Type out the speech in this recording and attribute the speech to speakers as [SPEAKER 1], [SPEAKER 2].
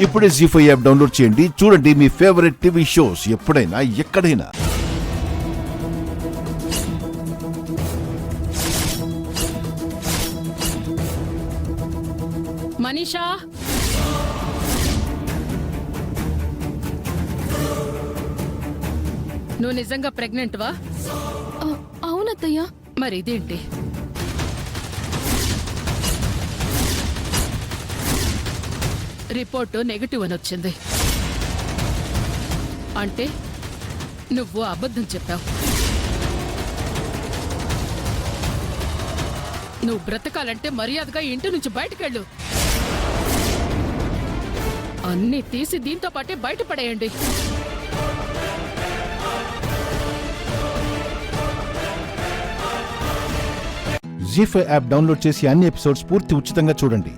[SPEAKER 1] ఇప్పుడే జీ5 app download చేయండి. చూడండి మీ ఫేవరెట్ టీవీ షోస్ ఎప్పుడైనా ఎక్కడైనా.
[SPEAKER 2] మనీషా, నువ్వు నిజంగా ప్రెగ్నెంట్ వా?
[SPEAKER 3] అవునత్తయ్యా.
[SPEAKER 2] మరి ఇదేంటి? రిపోర్టు నెగటివ్ అని వచ్చింది. అంటే నువ్వు అబద్ధం చెప్పావు. నువ్వు బ్రతకాలంటే మర్యాదగా ఇంటి నుంచి బయటకెళ్ళు. అన్నీ తీసి దీంతో పాటే బయటపడేయండి.
[SPEAKER 1] జీ5 యాప్ డౌన్లోడ్ చేసి అన్ని ఎపిసోడ్స్ పూర్తి ఉచితంగా చూడండి.